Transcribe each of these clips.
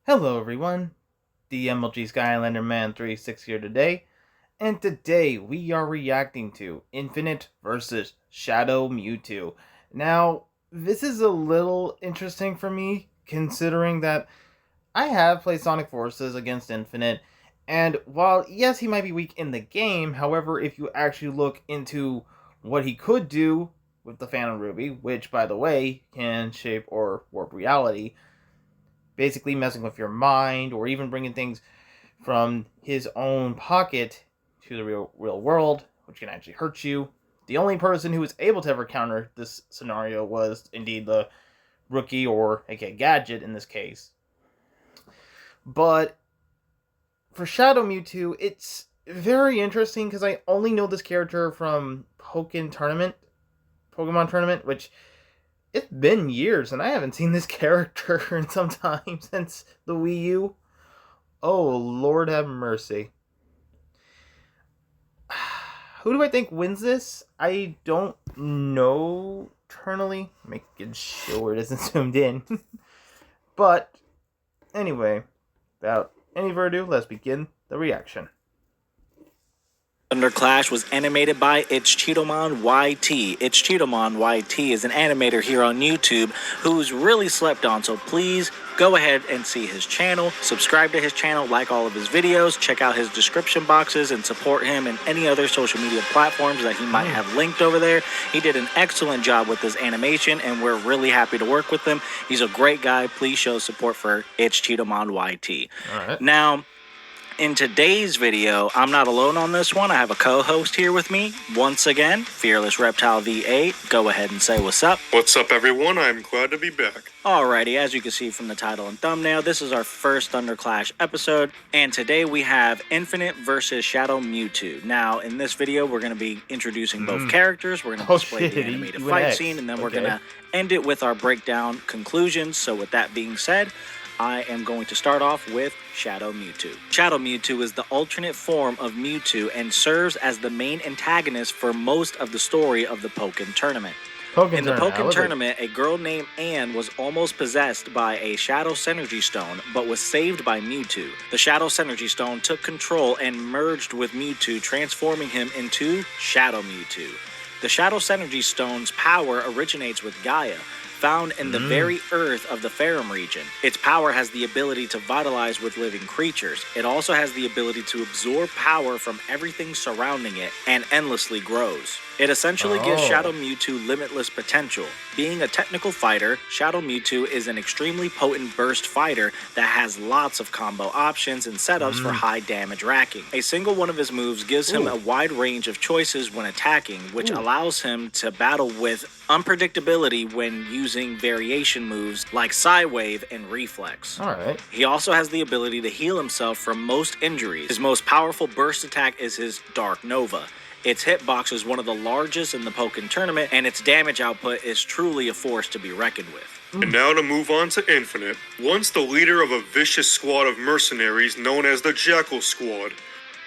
Hello everyone, the MLG Skylander Man 36 here today, and today we are reacting to Infinite versus Shadow Mewtwo. Now, this is a little interesting for me, considering that I have played Sonic Forces against Infinite, and while yes, he might be weak in the game, however, if you actually look into what he could do with the Phantom Ruby, which by the way, can shape or warp reality, basically messing with your mind or even bringing things from his own pocket to the real world, which can actually hurt you. The only person who was able to ever counter this scenario was indeed the rookie, or aka Gadget in this case. But for Shadow Mewtwo, it's very interesting because I only know this character from Pokemon Tournament, which it's been years and I haven't seen this character in some time since the Wii U. Oh, Lord have mercy. Who do I think wins this? I don't know eternally. Making sure it isn't zoomed in. But, anyway, without any further ado, let's begin the reaction. Thunder Clash was animated by It's Cheetomon YT. It's Cheetomon YT is an animator here on YouTube who's really slept on, so please go ahead and see his channel, subscribe to his channel, like all of his videos, check out his description boxes, and support him in any other social media platforms that he might have linked over there. He did an excellent job with this animation, and we're really happy to work with him. He's a great guy. Please show support for It's Cheetomon YT. All right. Now, in today's video, I'm not alone on this one. I have a co-host here with me. Once again, Fearless Reptile V8. Go ahead and say what's up. What's up, everyone? I'm glad to be back. Alrighty, as you can see from the title and thumbnail, this is our first Thunder Clash episode, and today we have Infinite versus Shadow Mewtwo. Now, in this video, we're going to be introducing both characters. We're going to display the animated fight scene, and then we're going to end it with our breakdown conclusions. So with that being said, I am going to start off with Shadow Mewtwo. Shadow Mewtwo is the alternate form of Mewtwo and serves as the main antagonist for most of the story of the Pokken Tournament. In the Pokken Tournament, a girl named Anne was almost possessed by a Shadow Synergy Stone, but was saved by Mewtwo. The Shadow Synergy Stone took control and merged with Mewtwo, transforming him into Shadow Mewtwo. The Shadow Synergy Stone's power originates with Gaia, found in the very earth of the Farum region. Its power has the ability to vitalize with living creatures. It also has the ability to absorb power from everything surrounding it and endlessly grows. It essentially gives Shadow Mewtwo limitless potential. Being a technical fighter, Shadow Mewtwo is an extremely potent burst fighter that has lots of combo options and setups for high damage racking. A single one of his moves gives him a wide range of choices when attacking, which allows him to battle with unpredictability when using variation moves like Psywave and Reflex. Alright. He also has the ability to heal himself from most injuries. His most powerful burst attack is his Dark Nova. Its hitbox is one of the largest in the Pokken Tournament, and its damage output is truly a force to be reckoned with. And now to move on to Infinite. Once the leader of a vicious squad of mercenaries known as the Jackal Squad.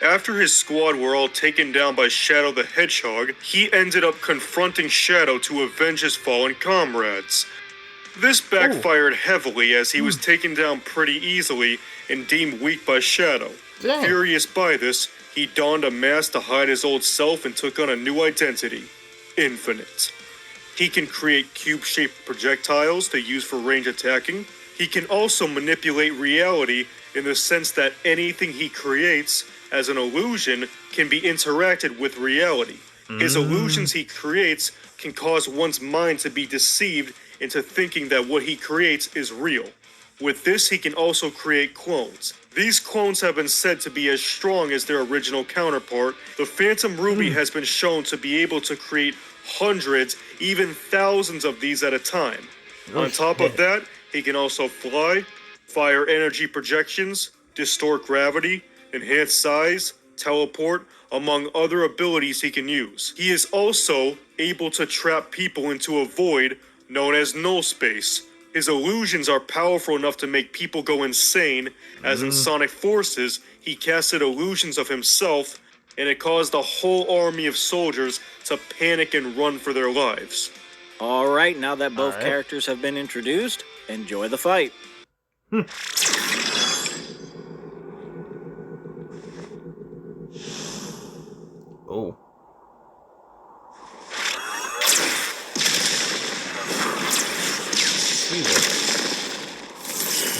After his squad were all taken down by Shadow the Hedgehog, he ended up confronting Shadow to avenge his fallen comrades. This backfired heavily as he was taken down pretty easily and deemed weak by Shadow. Dang. Furious by this, he donned a mask to hide his old self and took on a new identity, Infinite. He can create cube-shaped projectiles to use for range attacking. He can also manipulate reality in the sense that anything he creates as an illusion can be interacted with reality. His illusions he creates can cause one's mind to be deceived into thinking that what he creates is real. With this, he can also create clones. These clones have been said to be as strong as their original counterpart. The Phantom Ruby has been shown to be able to create hundreds, even thousands of these at a time. On top of that, he can also fly, fire energy projections, distort gravity, enhance size, teleport, among other abilities he can use. He is also able to trap people into a void known as null space. His illusions are powerful enough to make people go insane, as in Sonic Forces, he casted illusions of himself, and it caused a whole army of soldiers to panic and run for their lives. Alright, now that both characters have been introduced, enjoy the fight. Oh. Jesus.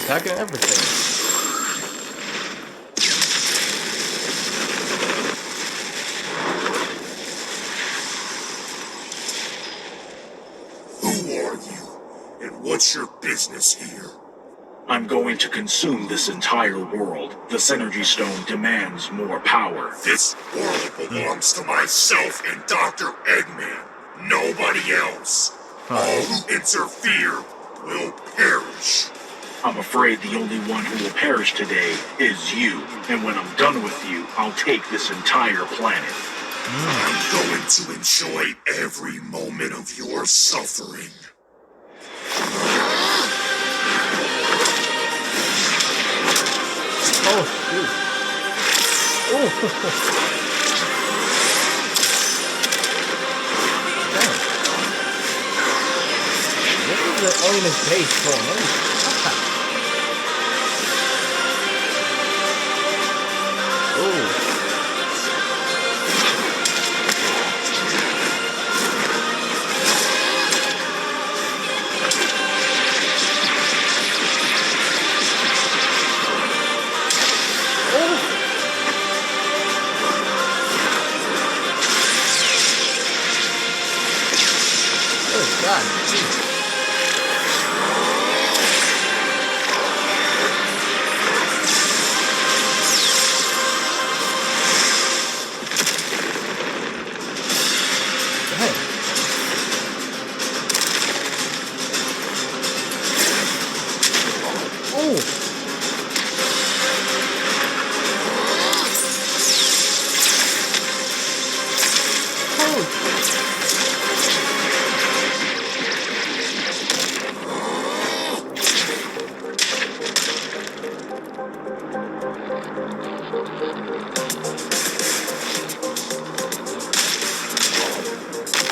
Attacking everything. Who are you? And what's your business here? I'm going to consume this entire world. The Synergy Stone demands more power. This world belongs to myself and Dr. Eggman. Nobody else. All who interfere will perish. I'm afraid the only one who will perish today is you. And when I'm done with you, I'll take this entire planet. I'm going to enjoy every moment of your suffering. Oh, shoot. Oh. Damn. This is the only base going in. Oh. God.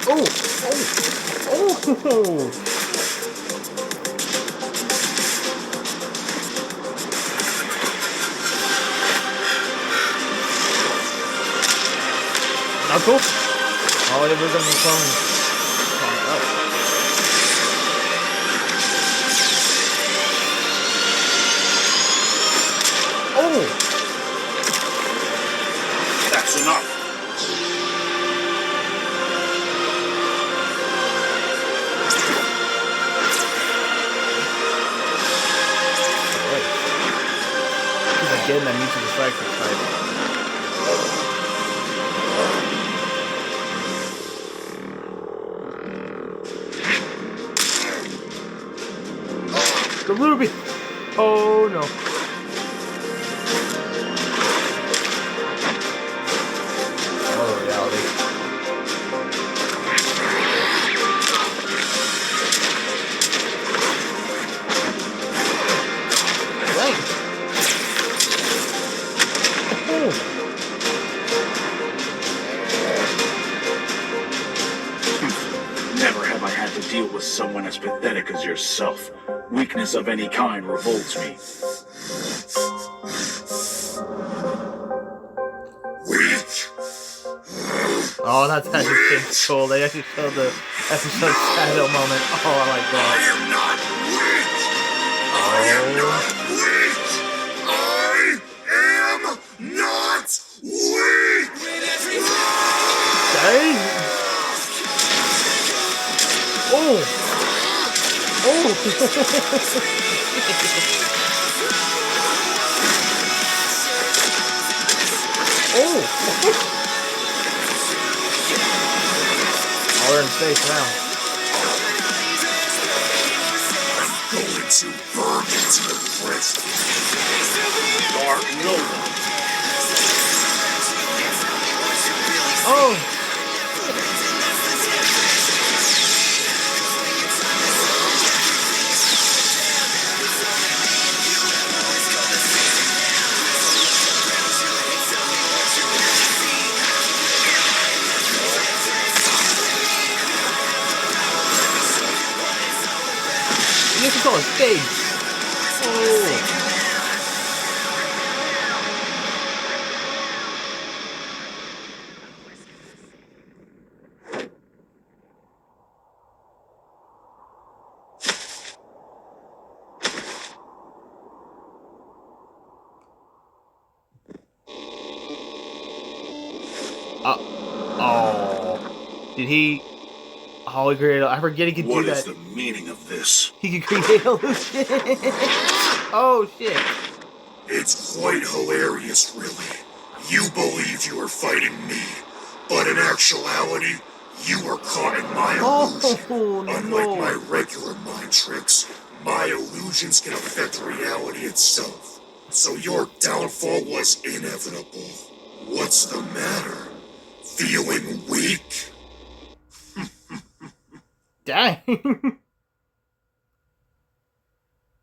Oh! Knuckle? Oh, it was gonna be coming. Oh. Oh! That's enough. Getting that Mewtwo Cycle type. The Ruby! Oh no. Oh, reality. Never have I had to deal with someone as pathetic as yourself. Weakness of any kind revolts me. Weak? Oh, that's actually cool. They actually showed the episode shadow moment. Oh, I like I that. am not weak! I am not weak! I am not weak! Dang! Oh! Oh! Oh! Oh, we're in space now. I'm going to burn into the prison. Dark Nova. Oh! You can call it stage. Oh. Did he? Oh, he created. I forget he could What do is that. the meaning of this? He could create illusion. Oh shit! It's quite hilarious, really. You believe you are fighting me, but in actuality, you are caught in my illusion. Oh Unlike my no! regular mind tricks, my illusions can affect reality itself. So your downfall was inevitable. What's the matter? Feeling weak? Dang!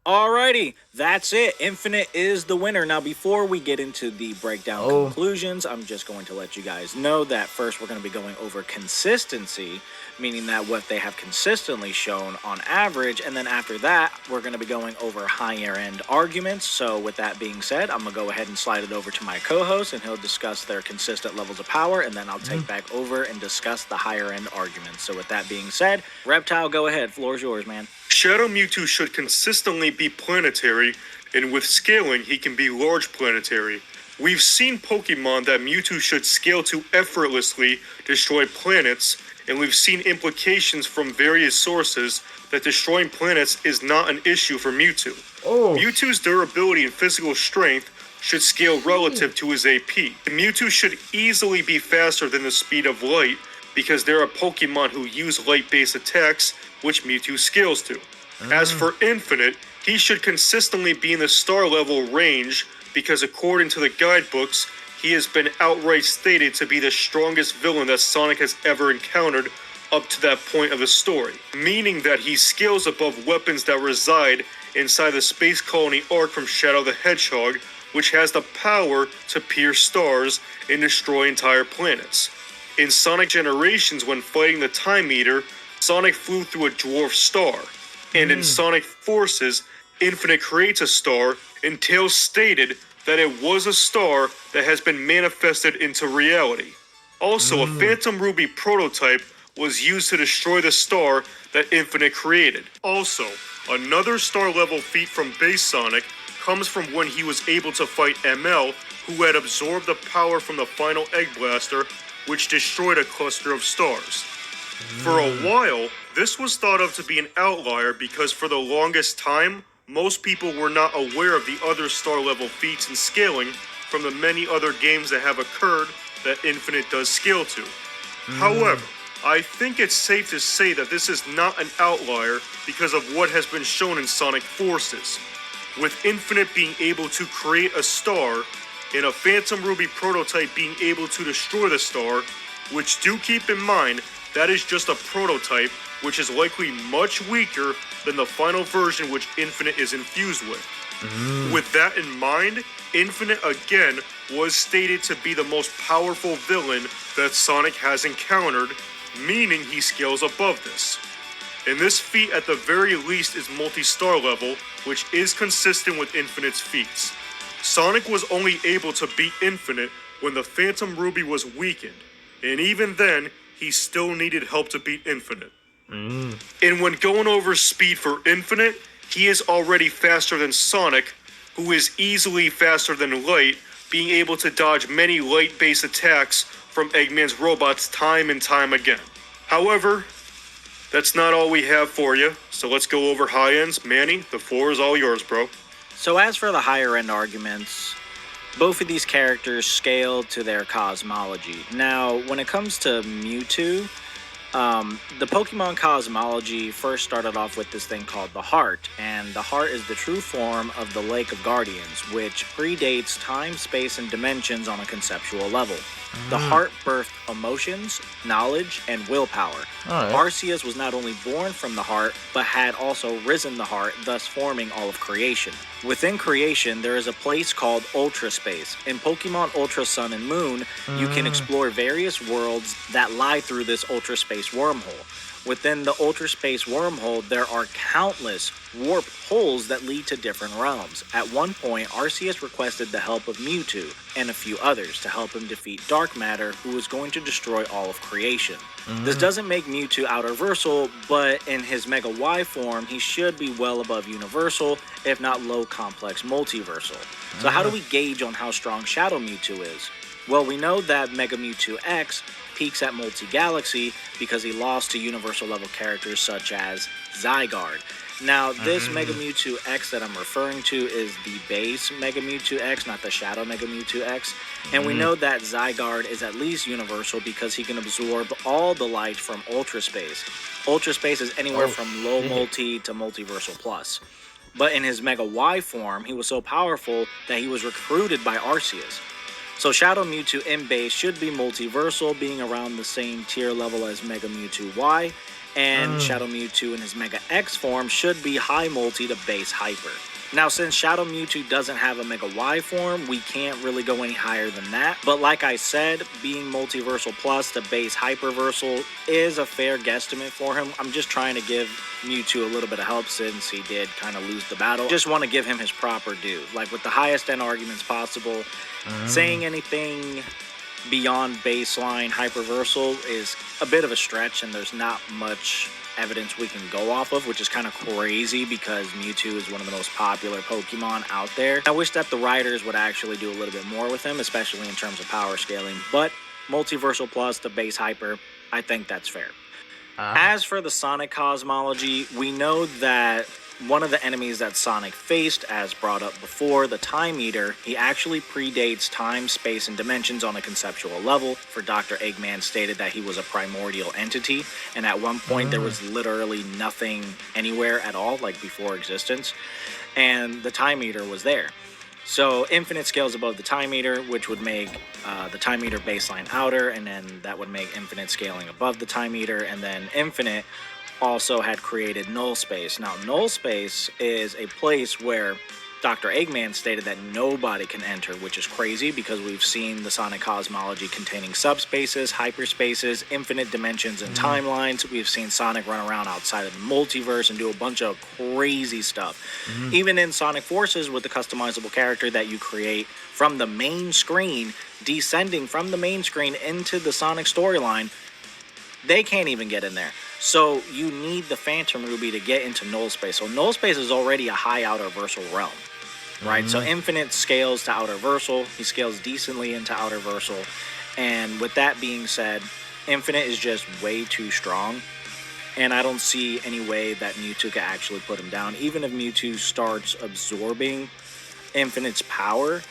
Alrighty, that's it. Infinite is the winner. Now, before we get into the breakdown conclusions, I'm just going to let you guys know that first we're going to be going over consistency, meaning that what they have consistently shown on average, and then after that, we're going to be going over higher end arguments. So with that being said, I'm going to go ahead and slide it over to my co-host, and he'll discuss their consistent levels of power, and then I'll take back over and discuss the higher end arguments. So with that being said, Reptile, go ahead. Floor's yours, man. Shadow Mewtwo should consistently be planetary, and with scaling, he can be large planetary. We've seen Pokemon that Mewtwo should scale to effortlessly destroy planets, and we've seen implications from various sources that destroying planets is not an issue for Mewtwo. Mewtwo's durability and physical strength should scale relative to his AP. Mewtwo should easily be faster than the speed of light, because there are Pokemon who use light-based attacks, which Mewtwo scales to. As for Infinite, he should consistently be in the star level range, because according to the guidebooks, he has been outright stated to be the strongest villain that Sonic has ever encountered up to that point of the story, meaning that he scales above weapons that reside inside the space colony Ark from Shadow the Hedgehog, which has the power to pierce stars and destroy entire planets. In Sonic Generations, when fighting the Time Eater, Sonic flew through a dwarf star. And in Sonic Forces, Infinite creates a star, and Tails stated that it was a star that has been manifested into reality. Also, a Phantom Ruby prototype was used to destroy the star that Infinite created. Also, another star-level feat from Base Sonic comes from when he was able to fight ML, who had absorbed the power from the final Egg Blaster, which destroyed a cluster of stars. For a while, this was thought of to be an outlier because for the longest time, most people were not aware of the other star-level feats and scaling from the many other games that have occurred that Infinite does scale to. However, I think it's safe to say that this is not an outlier because of what has been shown in Sonic Forces. With Infinite being able to create a star, and a Phantom Ruby prototype being able to destroy the star, which do keep in mind, that is just a prototype, which is likely much weaker than the final version which Infinite is infused with. With that in mind, Infinite again was stated to be the most powerful villain that Sonic has encountered, meaning he scales above this. And this feat at the very least is multi-star level, which is consistent with Infinite's feats. Sonic was only able to beat Infinite when the Phantom Ruby was weakened, and even then, he still needed help to beat Infinite. And when going over speed for Infinite, he is already faster than Sonic, who is easily faster than Light, being able to dodge many light-based attacks from Eggman's robots time and time again. However, that's not all we have for you, so let's go over high ends. Manny, the floor is all yours, bro. So as for the higher end arguments, both of these characters scale to their cosmology. Now, when it comes to Mewtwo, the Pokemon cosmology first started off with this thing called the Heart, and the Heart is the true form of the Lake of Guardians, which predates time, space, and dimensions on a conceptual level. The Heart birthed emotions, knowledge, and willpower. Arceus was not only born from the Heart, but had also risen the Heart, thus forming all of creation. Within creation, there is a place called Ultra Space. In Pokemon Ultra Sun and Moon, you can explore various worlds that lie through this Ultra Space wormhole. Within the Ultra Space wormhole, there are countless warp holes that lead to different realms. At one point, Arceus requested the help of Mewtwo and a few others to help him defeat Dark Matter, who was going to destroy all of creation. This doesn't make Mewtwo outer-versal, but in his Mega Y form, he should be well above universal, if not low complex multiversal. So how do we gauge on how strong Shadow Mewtwo is? Well, we know that Mega Mewtwo X peaks at Multi-Galaxy because he lost to Universal level characters such as Zygarde. Now, this Mega Mewtwo X that I'm referring to is the base Mega Mewtwo X, not the Shadow Mega Mewtwo X. And we know that Zygarde is at least universal because he can absorb all the light from Ultra Space. Ultra Space is anywhere from low multi to multiversal plus. But in his Mega Y form, he was so powerful that he was recruited by Arceus. So Shadow Mewtwo in base should be multiversal, being around the same tier level as Mega Mewtwo Y. And Shadow Mewtwo in his Mega X form should be high multi to base hyper. Now, since Shadow Mewtwo doesn't have a Mega Y form, we can't really go any higher than that. But like I said, being Multiversal Plus to base Hyperversal is a fair guesstimate for him. I'm just trying to give Mewtwo a little bit of help since he did kind of lose the battle. Just want to give him his proper due, like with the highest end arguments possible. Saying anything beyond baseline Hyperversal is a bit of a stretch, and there's not much evidence we can go off of, which is kind of crazy because Mewtwo is one of the most popular Pokemon out there. I wish that the writers would actually do a little bit more with him, especially in terms of power scaling, but Multiversal Plus, the base Hyper, I think that's fair. As for the Sonic cosmology, we know that one of the enemies that Sonic faced, as brought up before, the Time Eater, he actually predates time, space, and dimensions on a conceptual level. For Dr. Eggman stated that he was a primordial entity, and at one point there was literally nothing anywhere at all, like before existence, and the Time Eater was there. So Infinite scales above the Time Eater, which would make the Time Eater baseline outer, and then that would make Infinite scaling above the Time Eater, and then Infinite also had created Null Space. Now, Null Space is a place where Dr. Eggman stated that nobody can enter, which is crazy because we've seen the Sonic cosmology containing subspaces, hyperspaces, infinite dimensions, and timelines. We've seen Sonic run around outside of the multiverse and do a bunch of crazy stuff. Even in Sonic Forces, with the customizable character that you create from the main screen, descending from the main screen into the Sonic storyline, they can't even get in there. So you need the Phantom Ruby to get into Null Space. So Null Space is already a high Outerversal realm, right? So Infinite scales to Outerversal. He scales decently into Outerversal. And with that being said, Infinite is just way too strong. And I don't see any way that Mewtwo can actually put him down. Even if Mewtwo starts absorbing Infinite's power,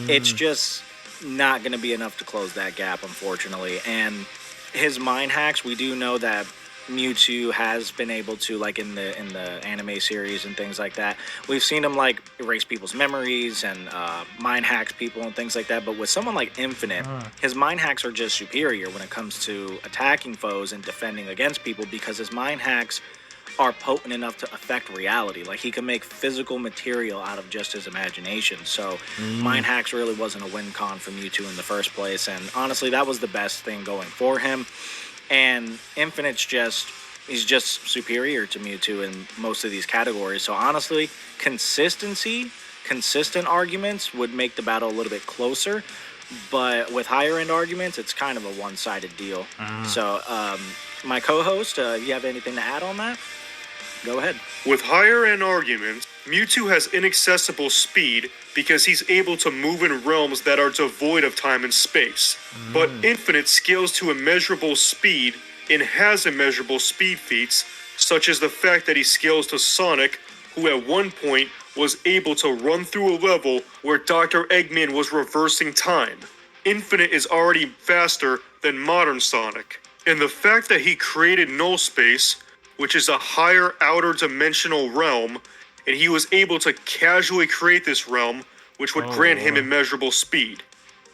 it's just not going to be enough to close that gap, unfortunately. And his mind hacks, we do know that Mewtwo has been able to, like in the anime series and things like that, we've seen him like erase people's memories and mind hacks people and things like that. But with someone like Infinite, his mind hacks are just superior when it comes to attacking foes and defending against people, because his mind hacks are potent enough to affect reality. Like, he can make physical material out of just his imagination. So mind hacks really wasn't a win con for Mewtwo in the first place, and honestly that was the best thing going for him. And Infinite's he's just superior to Mewtwo in most of these categories. So honestly, consistent arguments would make the battle a little bit closer, but with higher end arguments, it's kind of a one-sided deal. So my co-host, you have anything to add on that? Go ahead. With higher end arguments, Mewtwo has inaccessible speed because he's able to move in realms that are devoid of time and space. But Infinite scales to immeasurable speed and has immeasurable speed feats, such as the fact that he scales to Sonic, who at one point was able to run through a level where Dr. Eggman was reversing time. Infinite is already faster than modern Sonic. And the fact that he created Null Space, which is a higher outer dimensional realm, and he was able to casually create this realm, which would grant him immeasurable speed.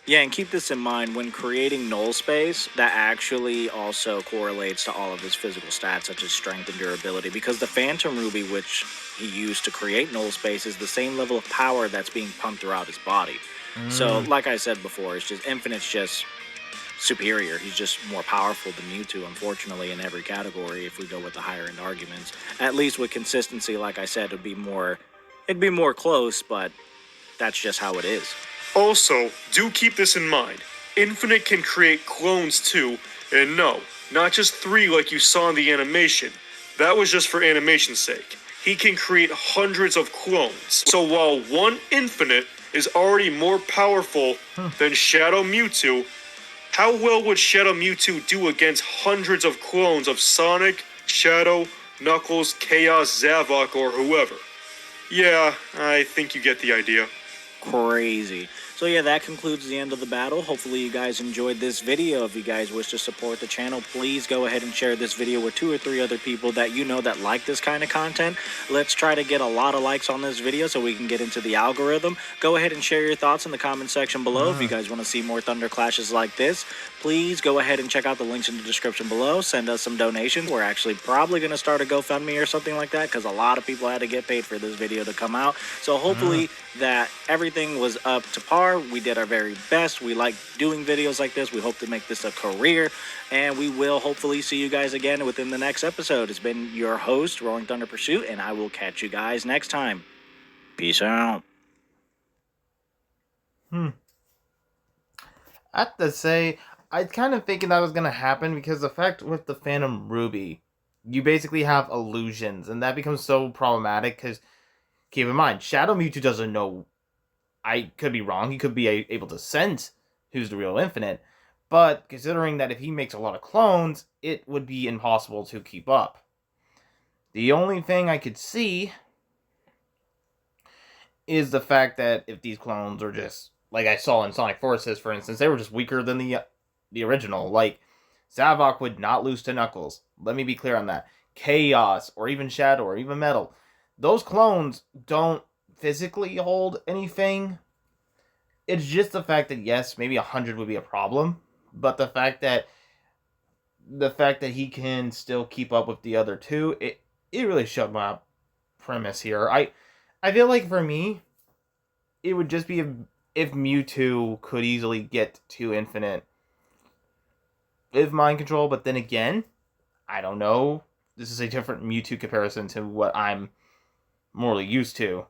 Yeah, and keep this in mind, when creating Null Space, that actually also correlates to all of his physical stats, such as strength and durability, because the Phantom Ruby, which he used to create Null Space, is the same level of power that's being pumped throughout his body. So, like I said before, it's just Infinite's just superior. He's just more powerful than Mewtwo, unfortunately, in every category, if we go with the higher end arguments. At least with consistency, like I said, it'd be more close, but that's just how it is. Also, do keep this in mind. Infinite can create clones too, and no, not just 3 like you saw in the animation. That was just for animation's sake. He can create hundreds of clones. So while one Infinite is already more powerful than Shadow Mewtwo, How well would Shadow Mewtwo do against hundreds of clones of Sonic, Shadow, Knuckles, Chaos, Zavok, or whoever? Yeah, I think you get the idea. Crazy. So yeah, that concludes the end of the battle. Hopefully you guys enjoyed this video. If you guys wish to support the channel, please go ahead and share this video with 2 or 3 other people that you know that like this kind of content. Let's try to get a lot of likes on this video so we can get into the algorithm. Go ahead and share your thoughts in the comment section below. If you guys want to see more Thunder Clashes like this, please go ahead and check out the links in the description below. Send us some donations. We're actually probably going to start a GoFundMe or something like that because a lot of people had to get paid for this video to come out. So hopefully that everything was up to par. We did our very best. We like doing videos like this. We hope to make this a career, and we will hopefully see you guys again within the next episode. It's been your host, Roaring Thunder Pursuit, and I will catch you guys next time. Peace out. I have to say, I kind of thinking that was going to happen because the fact with the Phantom Ruby, you basically have illusions, and that becomes so problematic because, keep in mind, Shadow Mewtwo doesn't know. I could be wrong. He could be able to sense who's the real Infinite. But considering that if he makes a lot of clones, it would be impossible to keep up. The only thing I could see is the fact that if these clones are just, like I saw in Sonic Forces, for instance, they were just weaker than the original. Like, Zavok would not lose to Knuckles. Let me be clear on that. Chaos, or even Shadow, or even Metal. Those clones don't physically hold anything. It's just the fact that yes, maybe 100 would be a problem, but the fact that he can still keep up with the other two, it really showed my premise here. I feel like for me, it would just be if Mewtwo could easily get to Infinite with mind control, but then again, I don't know. This is a different Mewtwo comparison to what I'm morally used to.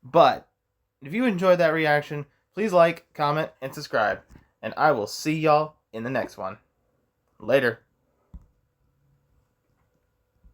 But if you enjoyed that reaction, please like, comment, and subscribe. And I will see y'all in the next one. Later.